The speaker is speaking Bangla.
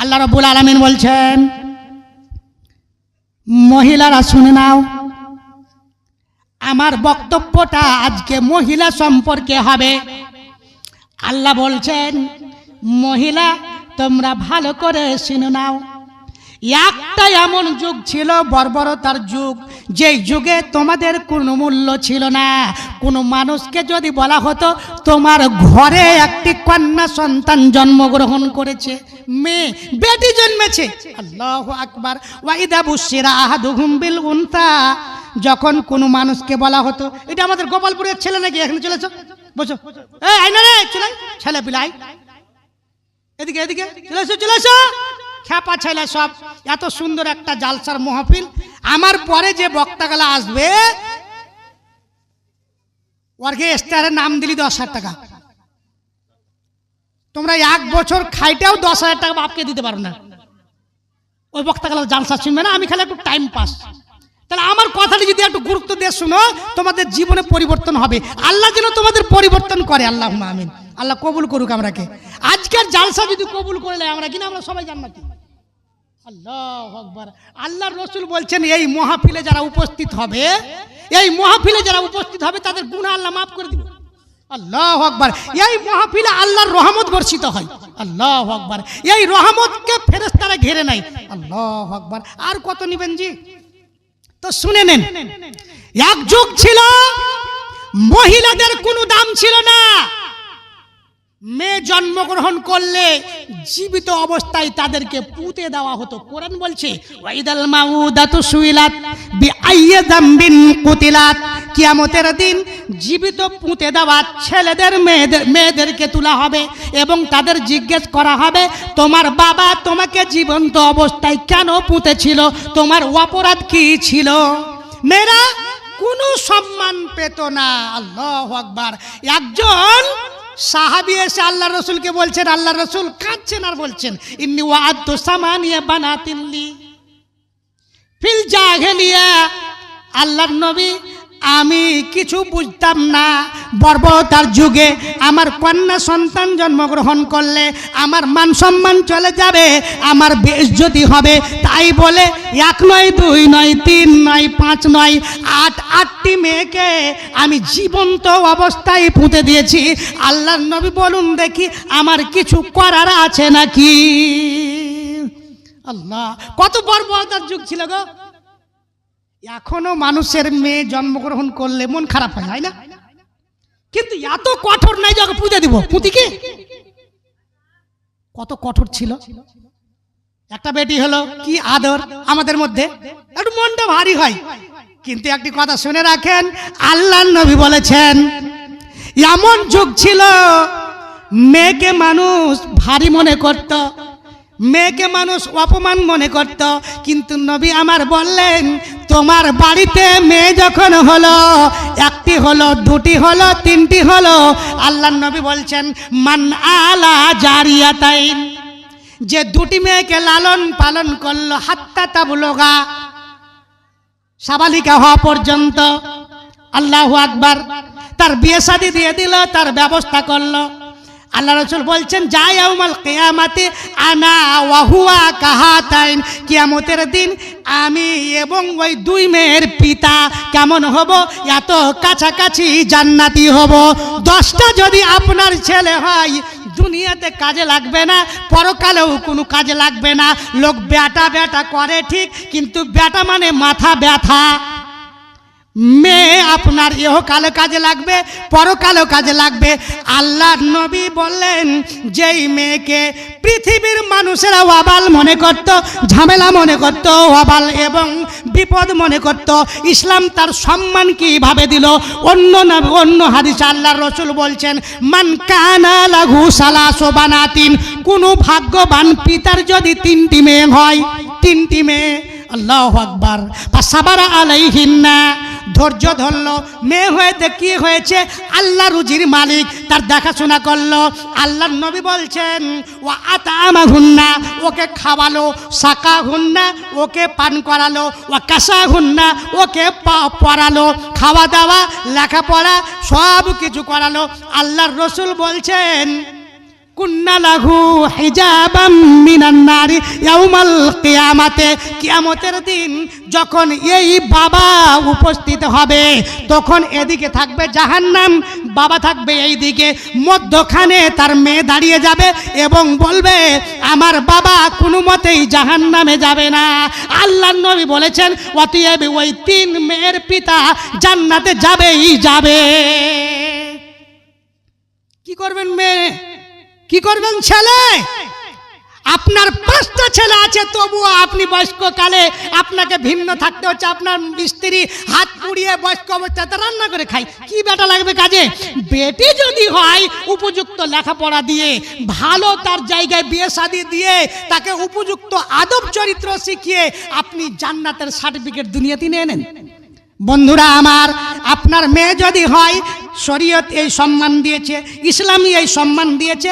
আল্লাহ রাব্বুল আলামিন বলছেন, মহিলারা শুনে নাও, আমার বক্তব্যটা আজকে মহিলা সম্পর্কে হবে। আল্লাহ বলছেন, মহিলা তোমরা ভালো করে শুনে নাও। একটা এমন যুগ ছিল, বর্বরতার যুগ, যেই যুগে তোমাদের কোনো মূল্য ছিল না। কোনো মানুষকে যদি বলা হতো তোমার ঘরে একটি কন্যা সন্তান জন্মগ্রহণ করেছে, মেয়ে বেটি জন্মেছে, আল্লাহু আকবার, ওয়াইদা বুশিরা আহাদুহুম বিল উনসা, যখন কোনো মানুষকে বলা হতো, এটা আমাদের গোপালপুরের ছেলে নাকি, এখানে চলেছ বসো, এই আইনা রে চলে ছেলে পিলাই, এদিকে এদিকে চলে এসো, খ্যাপা ছেলে সব। এত সুন্দর একটা জালসার মাহফিল, আমার পরে যে বক্তাগুলো আসবে অর্কেস্ট্রারের নাম দিলি 10,000 টাকা। তোমরা 1 বছর খাইটাও 10,000 টাকা বাপকে দিতে পারো না। ওই বক্তাগুলো জালসা শুনবে না, আমি খালি একটু টাইম পাস। তাহলে আমার কথাটি যদি একটু গুরুত্ব দিয়ে শুনো, তোমাদের জীবনে পরিবর্তন হবে। আল্লাহ যেন তোমাদের পরিবর্তন করে, আল্লাহুম্মা আমিন। আল্লাহ কবুল করুক আমরাকে। আজকের জালসা যদি কবুল করলে আমরা কিনা আমরা সবাই জান্নাতি। আল্লাহু আকবার। আল্লাহর রাসূল বলছেন, এই মাহফিলে যারা উপস্থিত হবে, এই মাহফিলে যারা উপস্থিত হবে তাদের গুনাহ আল্লাহ মাফ করে দিবেন। আল্লাহু আকবার। এই মাহফিলে আল্লাহর রহমত বর্ষিত হয়। আল্লাহু আকবার। এই রহমতকে ফেরেশতারা ঘিরে নেয়। আল্লাহু আকবার। আর কত নিবেন জি? তো শুনে নেন, এক যুগ ছিল মহিলাদের কোনো দাম ছিল না। মেয়ে জন্মগ্রহণ করলে জীবিত অবস্থায় তাদেরকে পুঁতে দেওয়া হতো। কোরআন বলছে, ওয়াইদাল মাউদাতু সুইলাত বিআইয়ি যামবিন কুতিলাত, কিয়ামতের দিন জীবিত পুঁতে দেওয়া ছেলেদের মেয়েদেরকে তোলা হবে এবং তাদের জিজ্ঞেস করা হবে, তোমার বাবা তোমাকে জীবন্ত অবস্থায় কেন পুঁতেছিল, তোমার অপরাধ কি ছিল? মেয়েরা কোনো সম্মান পেত না। আল্লাহু আকবার। একজন সাহাবী এসে আল্লাহ রসুলকে বলছেন, আল্লাহ রসুল কাঁদছেন আর বলছেন, ইন্নী ওয়াআদতু সামানিয়া বানাতিন লি ফিল জাহিলিয়া, আল্লাহর নবী আমি কিছু বুঝতাম না, বর্বরতার যুগে আমার কন্যা সন্তান জন্মগ্রহণ করলে আমার মান সম্মান চলে যাবে, আমার বেইজ্জতি হবে, তাই বলে 1 নয় 2 নয় 3 নয় 5 নয় 8টি মেয়েকে আমি জীবন্ত অবস্থায় পুঁতে দিয়েছি। আল্লাহর নবী বলুন দেখি, আমার কিছু করার আছে নাকি? আল্লাহ, কত বর্বরতার যুগ ছিল গো। এখনো মানুষের মেয়ে জন্মগ্রহণ করলে মন খারাপ হয় না? কিন্তু এত কঠোর নাই যে পুঁতে দিব। পুঁতি কি কত কঠোর ছিল। একটা বেটি হলো কি আদর আমাদের মধ্যে, একটু মনটা ভারী হয়। কিন্তু একটি কথা শুনে রাখেন, আল্লাহর নবী বলেছেন, এমন যুগ ছিল মেয়েকে মানুষ ভারী মনে করত, মেয়েকে মানুষ অপমান মনে করত। কিন্তু নবী আমার বললেন, তোমার বাড়িতে মেয়ে যখন হলো, 1টি হলো, 2টি হলো, 3টি হলো, আল্লাহর নবী বলছেন, মান আলা জারিয়াতাইন, যে 2টি মেয়েকে লালন পালন করলো, হাত্তা তাবলুগা, সাবালিকা হওয়া পর্যন্ত, আল্লাহু আকবার, তার বিয়ে শাদী দিয়ে দিল, তার ব্যবস্থা করলো। আল্লাহ রাসূল বলছেন, যা ইয়াউমাল কিয়ামাতি আনা ওয়া হুয়া কাহাতাইন, কিয়ামতের দিন আমি এবং ওই 2 মেয়ের পিতা কেমন হব? এত কাছাকাছি জান্নাতি হব। 10টা যদি আপনার ছেলে হয়, দুনিয়াতে কাজে লাগবে না, পরকালেও কোনো কাজে লাগবে না। লোক বেটা বেটা করে ঠিক, কিন্তু বেটা মানে মাথা ব্যথা। মেয়ে আপনার ইহকালে কাজে লাগবে, পরকালেও কাজে লাগবে। আল্লাহর নবী বললেন, যেই মেয়েকে পৃথিবীর মানুষেরা ওয়াবাল মনে করত, ঝামেলা মনে করত, ওয়াবাল এবং বিপদ মনে করত, ইসলাম তার সম্মান কিভাবে দিল। অন্য হাদিসে আল্লাহর রাসূল বলছেন, মান কানা লাহু সালাসু বানাতিন, কোনো ভাগ্যবান পিতার যদি 3টি মেয়ে হয়, 3টি মেয়ে, আল্লাহু আকবার, ফাসাবারা আলাইহিন্না, ধৈর্য ধরলো, মেয়ে হয়েছে কি হয়েছে, আল্লাহ রুজির মালিক, তার দেখাশোনা করলো। আল্লাহর নবী বলছেন, ওয়া আতামাহুন্না, ওকে খাওয়ালো, সাকাহুন্না, ওকে পান করালো, ওয়া কাসাহুন্না, ওকে পড়ালো, খাওয়া দাওয়া লেখাপড়া সব কিছু করালো। আল্লাহর রাসূল বলছেন, কুন্না লাহু হিজাবাম মিনান নারি, ইয়াউমাল কিয়ামাতে, কিয়ামতের দিন যখন এই বাবা উপস্থিত হবে তখন এদিকে থাকবে জাহান্নাম, বাবা থাকবে এই দিকে, মধ্যখানে তার মেয়ে দাঁড়িয়ে যাবে এবং বলবে আমার বাবা কোনো মতেই জাহান্নামে যাবে না। আল্লাহর নবী বলেছেন অতএব ওই তিন মেয়ের পিতা জান্নাতে যাবেই যাবে। কি করবেন মেয়ে, কি করবেন ছেলে? আপনার 5টা ছেলে আছে তবুও আপনি বয়স্ককালে আপনাকে ভিন্ন থাকতে হচ্ছে। আপনার স্ত্রী হাত পুড়িয়ে বয়স্ক অবস্থাতে রান্না করে খায়, কি বেটা লাগবে কাজে? বেটি যদি হয় উপযুক্ত লেখাপড়া দিয়ে, ভালো তার জায়গায় বিয়ে শাদী দিয়ে, তাকে উপযুক্ত আদব চরিত্র শিখিয়ে আপনি জান্নাতের সার্টিফিকেট দুনিয়াতে নিয়ে নেন। বন্ধুরা আমার, আপনার মেয়ে যদি হয়, শরীয়ত এই সম্মান দিয়েছে, ইসলামী এই সম্মান দিয়েছে,